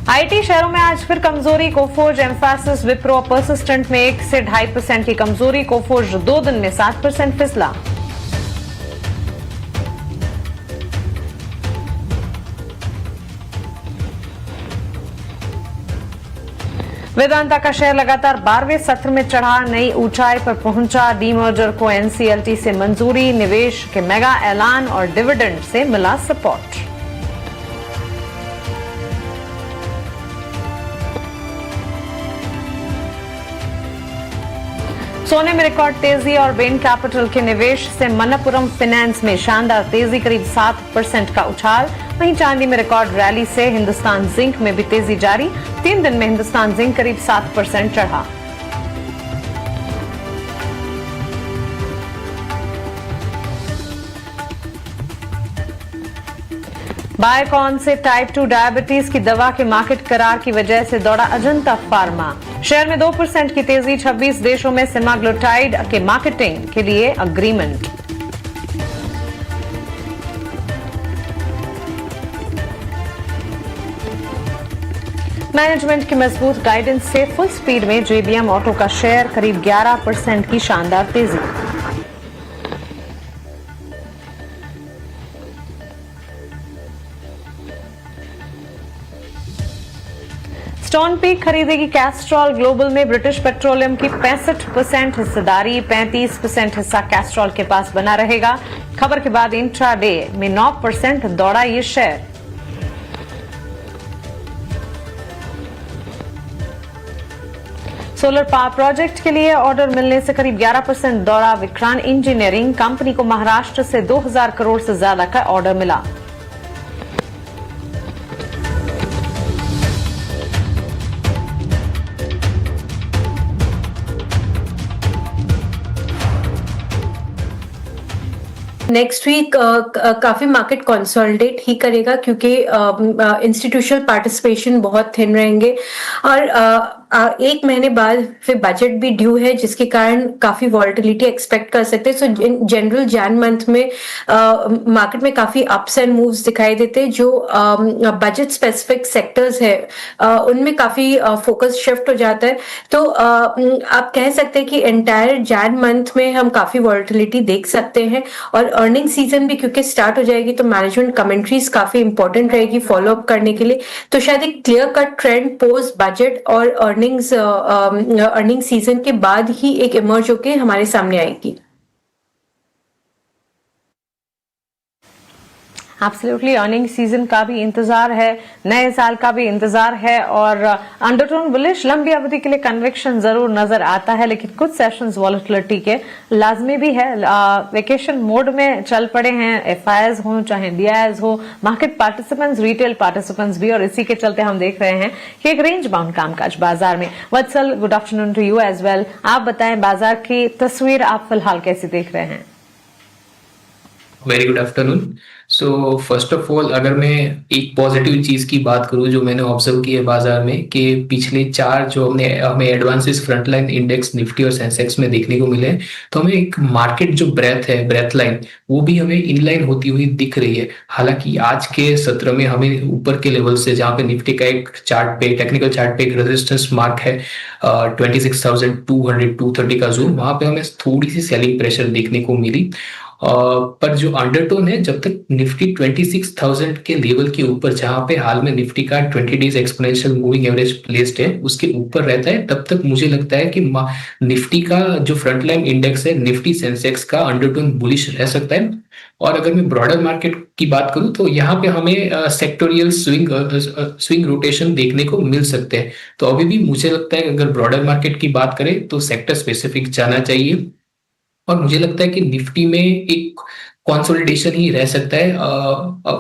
IT शेयरों में आज फिर कमजोरी। कोफोर्ज, एम्फासिस, विप्रो, परसिस्टेंट में 1 से 2.5% की कमजोरी। कोफोर्ज 2 दिन में 7% फिसला। वेदांता का शेयर लगातार 12वें सत्र में चढ़ा, नई ऊंचाई पर पहुंचा। डीमर्जर को एनसीएलटी से मंजूरी, निवेश के मेगा ऐलान और डिविडेंड से मिला सपोर्ट। सोने में रिकॉर्ड तेजी और बेन कैपिटल के निवेश से मनप्पुरम फाइनेंस में शानदार तेजी, करीब 7% का उछाल। वहीं चांदी में रिकॉर्ड रैली से हिंदुस्तान जिंक में भी तेजी जारी। 3 दिन में हिंदुस्तान जिंक करीब 7% चढ़ा। बायोकॉन से टाइप 2 डायबिटीज की दवा के मार्केट करार की वजह से दौड़ा अजंता फार्मा। शेयर में 2% की तेजी। 26 देशों में सेमाग्लोटाइड के मार्केटिंग के लिए अग्रीमेंट। मैनेजमेंट की मजबूत गाइडेंस से फुल स्पीड में जेबीएम ऑटो का शेयर, करीब 11% की शानदार तेजी। स्टोनपीक खरीदेगी कैस्ट्रॉल। ग्लोबल में ब्रिटिश पेट्रोलियम की 65% हिस्सेदारी, 35% हिस्सा कैस्ट्रॉल के पास बना रहेगा। खबर के बाद इंट्राडे में 9% दौड़ा ये शेयर। सोलर पावर प्रोजेक्ट के लिए ऑर्डर मिलने से करीब 11% दौड़ा विक्रांत इंजीनियरिंग। कंपनी को महाराष्ट्र से 2000 करोड़ से ज्यादा का ऑर्डर मिला। नेक्स्ट वीक काफी मार्केट कंसोलिडेट ही करेगा क्योंकि इंस्टीट्यूशनल पार्टिसिपेशन बहुत थिन रहेंगे और 1 महीने बाद फिर बजट भी ड्यू है, जिसके कारण काफी वॉलेटिलिटी एक्सपेक्ट कर सकते हैं। सो इन जनरल जैन मंथ में मार्केट में काफी अप्स एंड मूव्स दिखाई देते हैं। जो बजट स्पेसिफिक सेक्टर्स है उनमें काफी फोकस शिफ्ट हो जाता है। तो आप कह सकते हैं कि एंटायर जैन मंथ में हम काफी वॉलेटिलिटी देख सकते हैं और अर्निंग सीजन भी क्योंकि स्टार्ट हो जाएगी तो मैनेजमेंट कमेंट्रीज काफी इंपॉर्टेंट रहेगी फॉलो अप करने के लिए। तो शायद एक clear cut trend post budget और अर्निंग सीजन के बाद ही एक इमर्ज होके हमारे सामने आएगी। एब्सोल्युटली अर्निंग सीजन का भी इंतजार है, नए साल का भी इंतजार है और अंडरटोन बुलिश लंबी अवधि के लिए कन्विक्शन जरूर नजर आता है, लेकिन कुछ सेशंस वॉलेटिलिटी के लाजमी भी है। वेकेशन मोड में चल पड़े हैं, एफआईआईज हो चाहे डीआईज हो, मार्केट पार्टिसिपेंट्स, रिटेल पार्टिसिपेंट्स भी, और इसी के चलते हम देख रहे हैं कि एक रेंज बाउंड कामकाज बाजार में। Vatsal, good afternoon to you as well. आप बताएं बाजार की तस्वीर आप फिलहाल कैसी देख रहे हैं? Very good afternoon. So first of all अगर मैं एक पॉजिटिव चीज की बात करूं जो मैंने ऑब्जर्व की है बाजार में कि पिछले 4 जो हमें एडवांसेस फ्रंटलाइन इंडेक्स निफ्टी और सेंसेक्स में देखने को मिले, तो हमें एक मार्केट जो ब्रेथ लाइन वो भी हमें इनलाइन होती हुई दिख रही है। हालांकि आज के सत्र में हमें ऊपर के लेवल से, जहां पे निफ्टी का एक चार्ट पे, टेक्निकल चार्ट पे एक रेजिस्टेंस मार्क है 26,200 230 का जोन, वहां पे हमें थोड़ी सी सेलिंग प्रेशर देखने को मिली। पर जो अंडरटोन है, जब तक निफ्टी 26,000 के लेवल के ऊपर, जहां पे हाल में निफ्टी का 20 days exponential moving average placed है, उसके ऊपर रहता है, तब तक मुझे लगता है कि निफ्टी का जो फ्रंटलाइन इंडेक्स है, निफ्टी सेंसेक्स का अंडरटोन बुलिश रह सकता है। और अगर मैं ब्रॉडर मार्केट की बात करूं तो यहाँ पे हमें सेक्टोरियल स्विंग रोटेशन देखने को मिल सकते हैं। तो अभी भी मुझे लगता है अगर ब्रॉडर मार्केट की बात करें तो सेक्टर स्पेसिफिक जाना चाहिए और मुझे लगता है कि निफ्टी में एक कंसोलिडेशन ही रह सकता है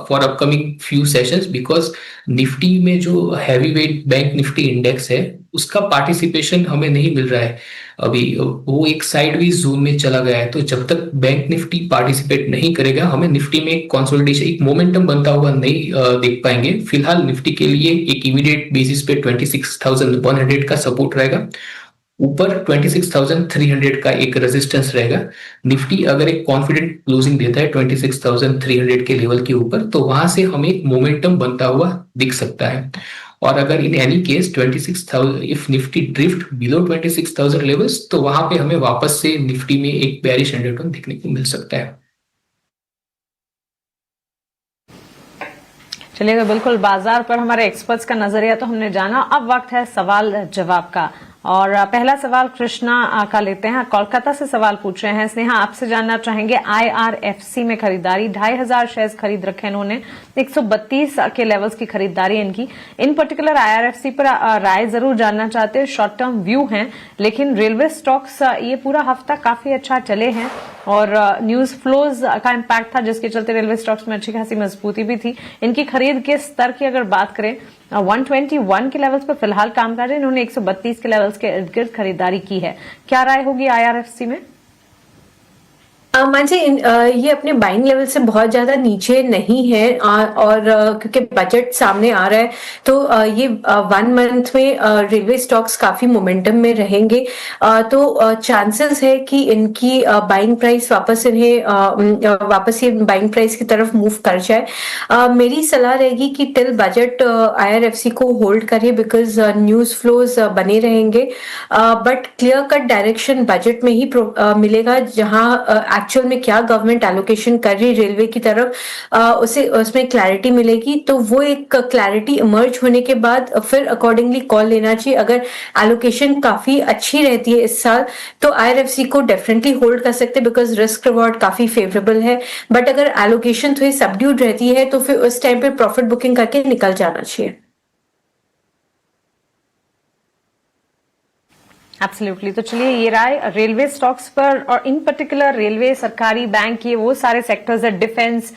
for upcoming few sessions, because Nifty में जो heavy weight bank Nifty index है उसका पार्टिसिपेशन हमें नहीं मिल रहा है अभी, वो एक साइडवेज जोन में चला गया है। तो जब तक बैंक निफ्टी पार्टिसिपेट नहीं करेगा, हमें निफ्टी में एक कंसोलिडेशन, एक मोमेंटम बनता हुआ नहीं देख पाएंगे। फिलहाल निफ्टी के लिए एक इमीडिएट बेसिस पे 26,100 का सपोर्ट रहेगा, ऊपर 26,300 का एक रेजिस्टेंस रहेगा। निफ्टी अगर एक कॉन्फिडेंट क्लोजिंग देता है 26,300 के लेवल के ऊपर, तो वहां से हमें एक मोमेंटम बनता हुआ दिख सकता है। और अगर in any case 26,000 if Nifty drift below 26,000 levels, तो वहां पे हमें वापस से निफ्टी में एक बेयरिश अंडरटोन देखने को मिल सकता है। चलिएगा, बिल्कुल बाजार पर हमारे एक्सपर्ट्स का नजरिया तो हमने जाना। अब वक्त है सवाल जवाब का, और पहला सवाल कृष्णा का लेते हैं। कोलकाता से सवाल पूछ रहे हैं। स्नेहा, आपसे जानना चाहेंगे IRFC में खरीदारी 2,500 शेयर्स खरीद रखे इन्होंने, 132 के लेवल्स की खरीदारी इनकी। इन पर्टिकुलर IRFC पर राय जरूर जानना चाहते हैं। शॉर्ट टर्म व्यू हैं, लेकिन रेलवे स्टॉक्स ये पूरा हफ्ता काफी अच्छा चले हैं और न्यूज फ्लोज का इम्पैक्ट था, जिसके चलते रेलवे स्टॉक्स में अच्छी खासी मजबूती भी थी। इनकी खरीद के स्तर की अगर बात करें, 121 के लेवल्स पर फिलहाल काम कर रहे हैं। इन्होंने 132 के लेवल्स के इर्द गिर्द खरीदारी की है। क्या राय होगी IRFC में? मानसी, ये अपने बाइंग लेवल से बहुत ज्यादा नीचे नहीं है, और क्योंकि बजट सामने आ रहा है तो ये 1 मंथ में रेलवे स्टॉक्स काफी मोमेंटम में रहेंगे, तो चांसेस है कि इनकी बाइंग प्राइस वापस ये बाइंग प्राइस की तरफ मूव कर जाए। मेरी सलाह रहेगी कि टिल बजट IRFC को होल्ड करिए, बिकॉज न्यूज फ्लोज बने रहेंगे, but clear cut direction budget में ही मिलेगा, जहां एक्चुअल में क्या गवर्नमेंट एलोकेशन कर रही रेलवे की तरफ, उसमें क्लैरिटी मिलेगी। तो वो एक क्लैरिटी इमर्ज होने के बाद फिर अकॉर्डिंगली कॉल लेना चाहिए। अगर एलोकेशन काफी अच्छी रहती है इस साल, तो IRFC को डेफिनेटली होल्ड कर सकते हैं, बिकॉज रिस्क रिवॉर्ड काफी फेवरेबल है। बट अगर एलोकेशन थोड़ी सबड्यूड रहती है, तो फिर उस टाइम पे प्रॉफिट बुकिंग करके निकल जाना चाहिए। एब्सोल्युटली। तो चलिए, ये राय रेलवे स्टॉक्स पर, और इन पर्टिकुलर रेलवे, सरकारी बैंक, ये वो सारे सेक्टर्स है, डिफेंस,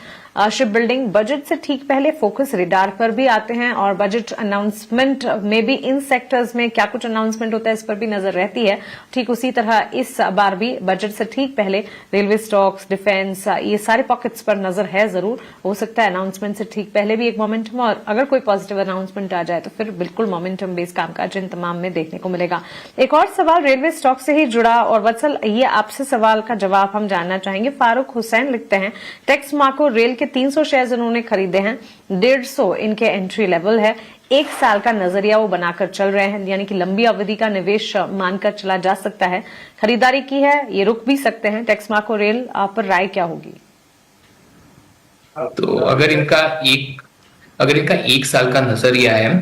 शिप बिल्डिंग, बजट से ठीक पहले फोकस रिडार पर भी आते हैं, और बजट अनाउंसमेंट में भी इन सेक्टर्स में क्या कुछ अनाउंसमेंट होता है इस पर भी नजर रहती है। ठीक उसी तरह इस बार भी बजट से ठीक पहले रेलवे स्टॉक्स, डिफेंस, ये सारे पॉकेट्स पर नजर है जरूर। हो सकता है अनाउंसमेंट से ठीक पहले भी एक मोमेंटम, और अगर कोई पॉजिटिव अनाउंसमेंट आ जाए तो फिर बिल्कुल मोमेंटम बेस्ड कामकाज इन तमाम में देखने को मिलेगा। एक और सवाल रेलवे स्टॉक से ही जुड़ा, और वत्सल, ये आपसे सवाल का जवाब हम जानना चाहेंगे। फारूक हुसैन लिखते हैं, टेक्स मार्को रेल के 300 शेयर उन्होंने खरीदे हैं, 150 इनके एंट्री लेवल है, 1 साल का नजरिया वो बनाकर चल रहे हैं, यानी कि लंबी अवधि का निवेश मानकर चला जा सकता है। खरीदारी की है, ये रुक भी सकते हैं। टेक्स मार्को रेल पर राय क्या होगी? तो अगर इनका 1 साल का नजरिया है,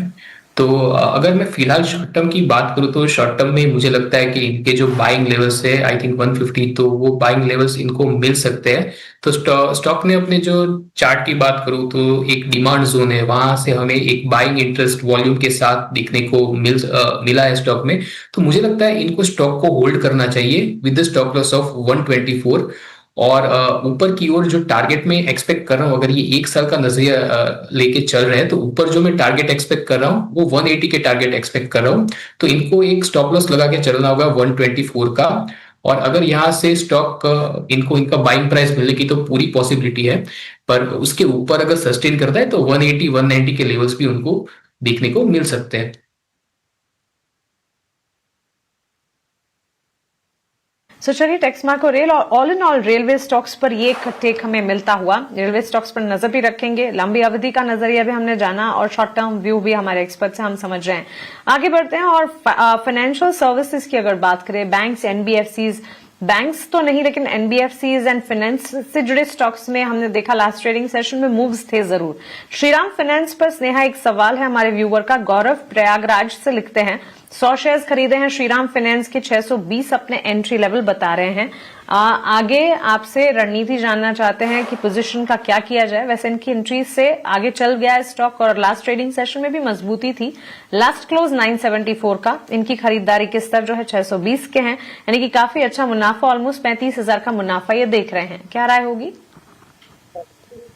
तो अगर मैं फिलहाल शॉर्ट टर्म की बात करूं, तो शॉर्ट टर्म में मुझे लगता है कि इनके जो बाइंग लेवल्स है, आई थिंक 150, तो वो बाइंग लेवल्स इनको मिल सकते हैं। तो स्टॉक ने अपने जो चार्ट की बात करूं, तो एक डिमांड जोन है, वहां से हमें एक बाइंग इंटरेस्ट वॉल्यूम के साथ देखने को मिला है स्टॉक में। तो मुझे लगता है इनको स्टॉक को होल्ड करना चाहिए with the stop loss of 124, और ऊपर की ओर जो टारगेट में एक्सपेक्ट कर रहा हूं, अगर ये 1 साल का नजरिया लेके चल रहे हैं, तो ऊपर जो मैं टारगेट एक्सपेक्ट कर रहा हूं वो 180 के टारगेट एक्सपेक्ट कर रहा हूं। तो इनको एक स्टॉप लॉस लगा के चलना होगा 124 का, और अगर यहां से स्टॉक इनका बाइंग प्राइस मिलने की तो पूरी पॉसिबिलिटी है, पर उसके ऊपर अगर सस्टेन करता है तो 180 190 के लेवल्स भी उनको देखने को मिल सकते हैं। सो चलिए, टेक्स मार्को रेल और all in all railway stocks पर ये एक टेक हमें मिलता हुआ। रेलवे स्टॉक्स पर नजर भी रखेंगे, लंबी अवधि का नजरिया भी हमने जाना, और शॉर्ट टर्म व्यू भी हमारे एक्सपर्ट से हम समझ रहे हैं। आगे बढ़ते हैं, और फाइनेंशियल सर्विसेज की अगर बात करें, बैंक्स, एनबीएफसीज, बैंक्स तो नहीं लेकिन एनबीएफसीज एंड फाइनेंस से जुड़े स्टॉक्स में हमने देखा लास्ट ट्रेडिंग सेशन में मूव्स थे जरूर। श्रीराम फाइनेंस पर स्नेहा, एक सवाल है हमारे व्यूअर का। गौरव प्रयागराज से लिखते हैं, 100 शेयर्स खरीदे हैं श्रीराम फाइनेंस के, 620 अपने एंट्री लेवल बता रहे हैं। आगे आपसे रणनीति जानना चाहते हैं कि पोजीशन का क्या किया जाए। वैसे इनकी एंट्री से आगे चल गया है स्टॉक, और लास्ट ट्रेडिंग सेशन में भी मजबूती थी। लास्ट क्लोज 974 का, इनकी खरीदारी के स्तर जो है 620 के हैं, यानी कि काफी अच्छा मुनाफा, ऑलमोस्ट 35,000 का मुनाफा ये देख रहे हैं। क्या राय होगी?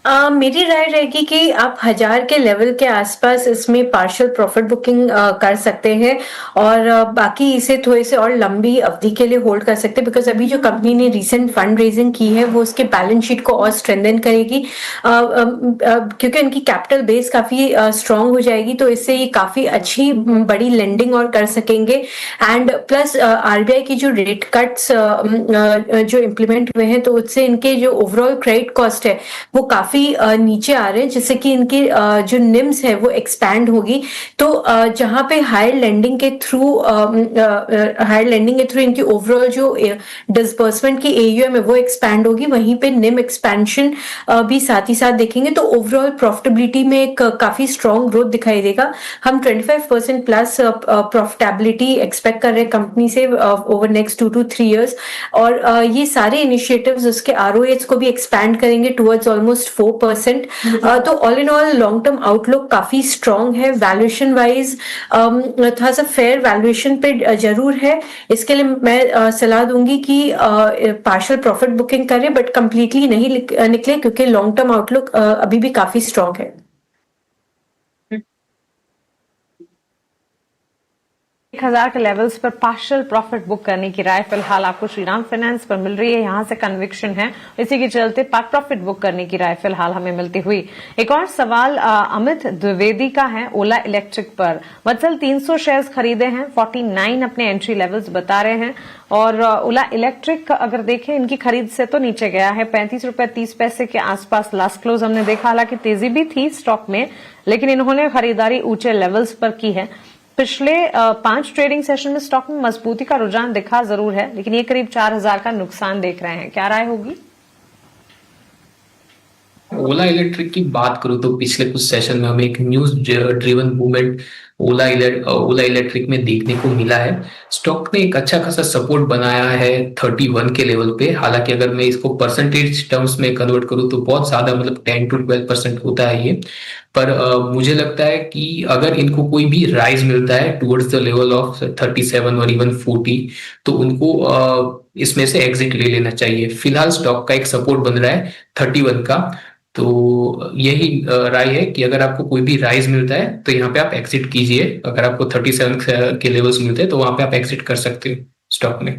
मेरी राय रहेगी कि आप 1000 के लेवल के आसपास इसमें पार्शियल प्रॉफिट बुकिंग कर सकते हैं, और बाकी इसे थोड़े से और लंबी अवधि के लिए होल्ड कर सकते हैं, बिकॉज अभी जो कंपनी ने रिसेंट फंड रेजिंग की है वो उसके बैलेंस शीट को और स्ट्रेंथन करेगी, क्योंकि उनकी कैपिटल बेस काफी स्ट्रांग हो जाएगी, तो इससे ये काफी अच्छी बड़ी लेंडिंग और कर सकेंगे। एंड प्लस आरबीआई की जो रेट कट्स जो इम्प्लीमेंट हुए हैं, तो उससे इनके जो ओवरऑल क्रेडिट कॉस्ट है वो काफी काफी नीचे आ रहे हैं, जिससे कि इनके जो निम्स है वो एक्सपैंड होगी। तो जहां पे हायर लेंडिंग के थ्रू इनकी ओवरऑल जो डिसबर्समेंट की एयूएम है वो एक्सपैंड होगी, वहीं पे निम एक्सपेंशन भी साथ ही साथ देखेंगे। तो ओवरऑल प्रॉफिटेबिलिटी में एक काफी स्ट्रॉन्ग ग्रोथ दिखाई देगा। हम 25% प्लस प्रॉफिटेबिलिटी एक्सपेक्ट कर रहे हैं कंपनी से ओवर नेक्स्ट 2 to 3 years। और ये सारे इनिशिएटिव्स उसके आरओएच को भी एक्सपैंड करेंगे टुवर्ड्स ऑलमोस्ट 4%। तो all in all long term outlook काफी स्ट्रॉन्ग है। वैल्यूएशन वाइज थोड़ा सा फेयर वैल्यूएशन पे जरूर है। इसके लिए मैं सलाह दूंगी कि पार्शियल प्रॉफिट बुकिंग करें, बट कंप्लीटली नहीं निकले, क्योंकि लॉन्ग टर्म आउटलुक अभी भी काफी स्ट्रॉन्ग है। 1000 के लेवल्स पर पार्शियल प्रॉफिट बुक करने की राय फिलहाल आपको श्रीराम फाइनेंस पर मिल रही है। यहां से कन्विक्शन है, इसी के चलते पार्ट प्रॉफिट बुक करने की राय फिलहाल हमें मिलती हुई। एक और सवाल अमित द्विवेदी का है ओला इलेक्ट्रिक पर। वत्सल 300 शेयर्स खरीदे हैं, 49 अपने एंट्री लेवल्स बता रहे हैं। और ओला इलेक्ट्रिक अगर देखें इनकी खरीद से तो नीचे गया है, 35 रुपए 30 पैसे के आसपास लास्ट क्लोज हमने देखा। हालांकि तेजी भी थी स्टॉक में, लेकिन इन्होंने खरीदारी ऊंचे लेवल्स पर की है। पिछले 5 ट्रेडिंग सेशन में स्टॉक में मजबूती का रुझान दिखा जरूर है, लेकिन ये करीब 4000 का नुकसान देख रहे हैं। क्या राय होगी? ओला इलेक्ट्रिक की बात करूं तो पिछले कुछ सेशन में हमें एक न्यूज ड्रिवन मूवमेंट ओला इलेक्ट्रिक में देखने को मिला है। स्टॉक ने एक अच्छा खासा सपोर्ट बनाया है 31 के लेवल पे। हालांकि अगर मैं इसको परसेंटेज टर्म्स में कन्वर्ट करूं तो बहुत ज्यादा, मतलब 10 to 12% होता है ये। पर मुझे लगता है कि अगर इनको कोई भी राइज मिलता है टुवर्ड्स द लेवल ऑफ 37 और इवन 40, तो उनको इसमें से एग्जिट ले लेना चाहिए। फिलहाल स्टॉक का एक सपोर्ट बन रहा है 31 का। तो यही राय है कि अगर आपको कोई भी राइज मिलता है तो यहाँ पे आप एग्जिट कीजिए। अगर आपको 37 के लेवल्स मिलते हैं तो वहां पे आप एग्जिट कर सकते हो स्टॉक में।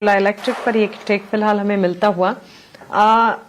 ओला इलेक्ट्रिक पर ये टेक फिलहाल हमें मिलता हुआ।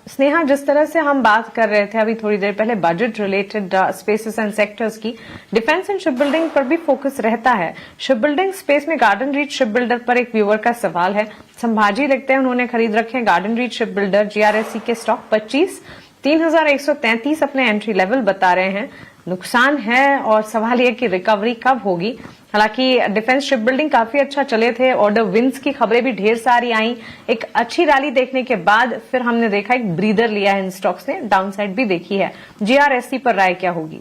स्नेहा, जिस तरह से हम बात कर रहे थे अभी थोड़ी देर पहले budget related spaces and sectors की, डिफेंस एंड शिप बिल्डिंग पर भी फोकस रहता है। शिप बिल्डिंग स्पेस में गार्डन रीच शिप बिल्डर पर एक व्यूअर का सवाल है। संभाजी लिखते हैं उन्होंने खरीद रखे हैं garden reach ship builder GRSC के स्टॉक 25, 3133 अपने एंट्री लेवल बता रहे हैं। नुकसान है और सवाल यह कि रिकवरी कब होगी। हालांकि डिफेंस शिप बिल्डिंग काफी अच्छा चले थे, ऑर्डर विंस की खबरें भी ढेर सारी आई। एक अच्छी रैली देखने के बाद फिर हमने देखा एक ब्रीदर लिया है इन स्टॉक्स ने, डाउनसाइड भी देखी है। जीआरएससी पर राय क्या होगी?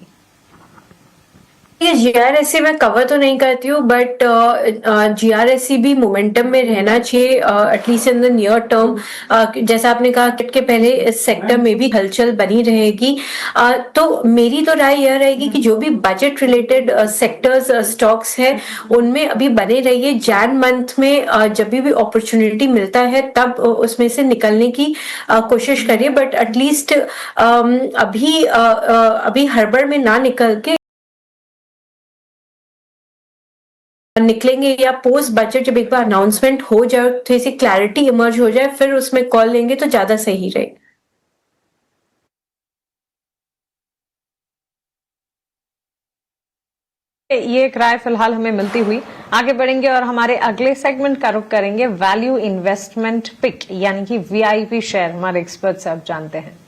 ये जीआरएससी मैं कवर तो नहीं करती हूँ, बट जीआरएससी भी मोमेंटम में रहना चाहिए at least in the near term. जैसा आपने कहा कि पहले इस सेक्टर में भी हलचल बनी रहेगी। तो मेरी तो राय यह रहेगी कि जो भी बजट रिलेटेड सेक्टर्स स्टॉक्स हैं उनमें अभी बने रहिए। जैन मंथ में जब भी अपॉर्चुनिटी मिलता है तब उसमें से निकलने की कोशिश करिए, बट एटलीस्ट अभी हड़बड़ में ना निकल के निकलेंगे, या पोस्ट बजट जब एक बार अनाउंसमेंट हो जाए, थोड़ी सी क्लैरिटी इमर्ज हो जाए, फिर उसमें कॉल लेंगे तो ज्यादा सही रहे। ये एक राय फिलहाल हमें मिलती हुई। आगे बढ़ेंगे और हमारे अगले सेगमेंट का रुख करेंगे वैल्यू इन्वेस्टमेंट पिक, यानी कि वीआईपी शेयर। हमारे एक्सपर्ट से अब जानते हैं।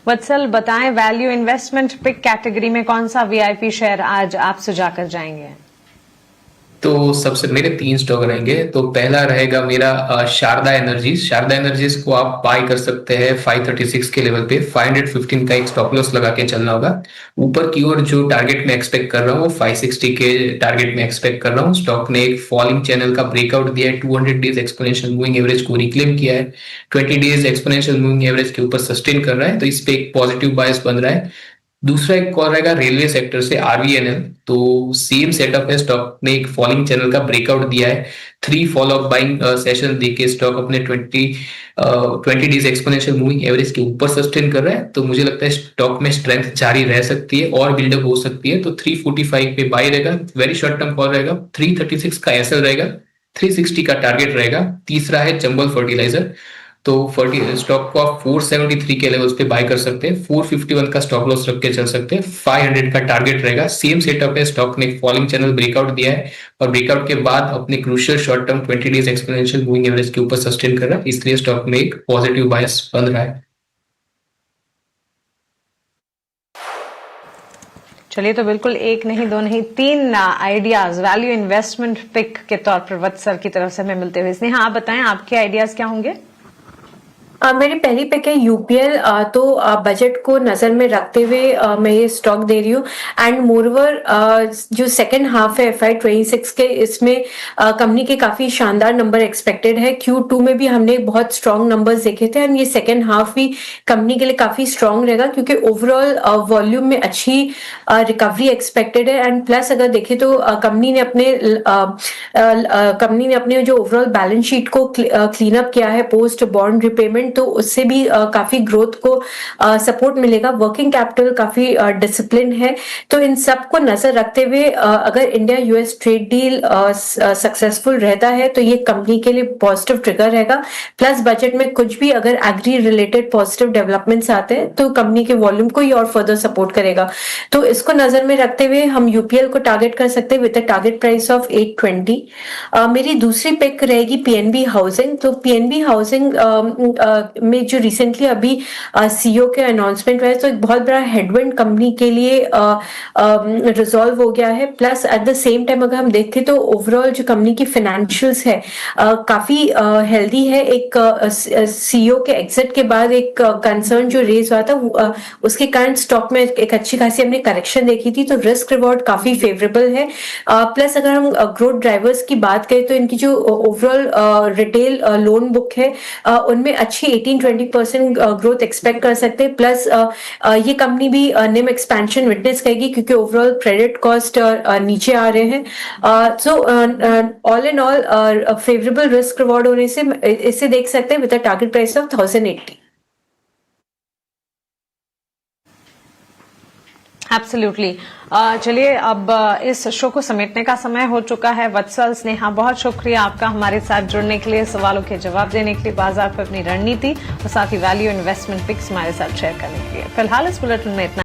वत्सल, बताएं वैल्यू इन्वेस्टमेंट पिक कैटेगरी में कौन सा वीआईपी शेयर आज आप सुझाकर जाएंगे? तो सबसे मेरे 3 स्टॉक रहेंगे। तो पहला रहेगा मेरा शारदा एनर्जीज। शारदा एनर्जीज को आप बाय कर सकते हैं 536 के लेवल पे। 515 का एक स्टॉप लॉस लगा के चलना होगा। ऊपर की ओर जो टारगेट में एक्सपेक्ट कर रहा हूँ 560 के टारगेट में एक्सपेक्ट कर रहा हूँ। स्टॉक ने एक फॉलिंग चैनल का ब्रेकआउट दिया है, 200 डेज एक्सपोनेंशियल मूविंग एवरेज को रिक्लेम किया है, 20 डेज एक्सपोनेंशियल मूविंग एवरेज के ऊपर सस्टेन कर रहा है, तो इस पे एक पॉजिटिव बायस बन रहा है। दूसरा एक कॉल रहेगा रेलवे सेक्टर से आरवीएनएल। तो सेम सेटअप है, स्टॉक ने एक फॉलिंग चैनल का ब्रेकआउट दिया है, 3 फॉलो अप बाइंग सेशन देके स्टॉक अपने 20 डेज एक्सपोनेंशियल मूविंग एवरेज के ऊपर सस्टेन कर रहा है। तो मुझे लगता है स्टॉक में स्ट्रेंथ जारी रह सकती है और बिल्डअप हो सकती है। तो 345 पे बाय रहेगा, वेरी शॉर्ट टर्म कॉल रहेगा। 336 का एसएल रहेगा, 360 का टारगेट रहेगा। तीसरा है चंबल फर्टिलाइजर। तो स्टॉक को आप 473 के लेवल्स पे बाय कर सकते हैं, 451 का स्टॉप लॉस रख के चल सकते हैं, 500 का टारगेट रहेगा। सेम सेटअप है, स्टॉक ने फॉलिंग चैनल ब्रेकआउट दिया है और ब्रेकआउट के बाद अपने crucial short term 20 days exponential moving average के ऊपर सस्टेन कर रहा है, इसलिए स्टॉक में एक पॉजिटिव बायस बन रहा है। चलिए, तो बिल्कुल एक नहीं, दो नहीं, 3 आइडियाज वैल्यू इन्वेस्टमेंट पिक के तौर पर वत्सल की तरफ से हमें मिलते हुए। स्नेहा, आप बताएं आपके आइडियाज क्या होंगे? मेरी पहली पिक है यूपीएल। तो बजट को नजर में रखते हुए मैं ये स्टॉक दे रही हूँ। एंड मोरओवर जो सेकंड हाफ है FY26 के, इसमें कंपनी के काफी शानदार नंबर एक्सपेक्टेड है। Q2 में भी हमने बहुत स्ट्रॉन्ग नंबर्स देखे थे एंड ये सेकंड हाफ भी कंपनी के लिए काफी स्ट्रॉन्ग रहेगा क्योंकि ओवरऑल वॉल्यूम में अच्छी रिकवरी एक्सपेक्टेड है। एंड प्लस अगर देखें तो कंपनी ने अपने जो ओवरऑल बैलेंस शीट को क्लीन अप किया है पोस्ट बॉन्ड रिपेमेंट, तो उससे भी काफी ग्रोथ को सपोर्ट मिलेगा। वर्किंग कैपिटल काफी डिसिप्लिन है। तो इन सब को नजर रखते हुए अगर India US trade deal successful रहता है तो ये कंपनी के लिए पॉजिटिव ट्रिगर रहेगा। प्लस बजट में कुछ भी अगर एग्री रिलेटेड पॉजिटिव डेवलपमेंट्स आते हैं तो कंपनी के वॉल्यूम को ही और फर्दर सपोर्ट करेगा। तो इसको नजर में रखते हुए हम यूपीएल को टारगेट कर सकते हैं with a target price of 820। मेरी दूसरी पिक रहेगी पीएनबी हाउसिंग। तो पीएनबी हाउसिंग में जो रिसेंटली अभी सीईओ के अनाउंसमेंट हुआ है, तो एक बहुत बड़ा हेडविंड कंपनी के लिए रिजॉल्व हो गया है। Plus at the same time अगर हम देखें तो ओवरऑल जो कंपनी की फाइनेंशियल्स है काफी हेल्दी है। एक सीईओ के एग्जिट के बाद एक कंसर्न जो रेज हुआ था उसके कारण स्टॉक में एक अच्छी खासी हमने करेक्शन देखी थी। तो रिस्क रिवॉर्ड काफी फेवरेबल है। प्लस अगर हम ग्रोथ ड्राइवर्स की बात करें तो इनकी जो ओवरऑल रिटेल लोन बुक है उनमें अच्छी 18-20% ग्रोथ एक्सपेक्ट कर सकते हैं। प्लस ये कंपनी भी निम एक्सपेंशन विटनेस करेगी क्योंकि ओवरऑल क्रेडिट कॉस्ट नीचे आ रहे हैं। So all in all favourable risk reward होने से इसे देख सकते हैं with a target price of 1080। Absolutely. चलिए, अब इस शो को समेटने का समय हो चुका है। वत्सल, स्नेहा, बहुत शुक्रिया आपका हमारे साथ जुड़ने के लिए, सवालों के जवाब देने के लिए, बाजार पर अपनी रणनीति और साथ ही वैल्यू इन्वेस्टमेंट पिक्स हमारे साथ शेयर करने के लिए। फिलहाल इस बुलेटिन में इतना।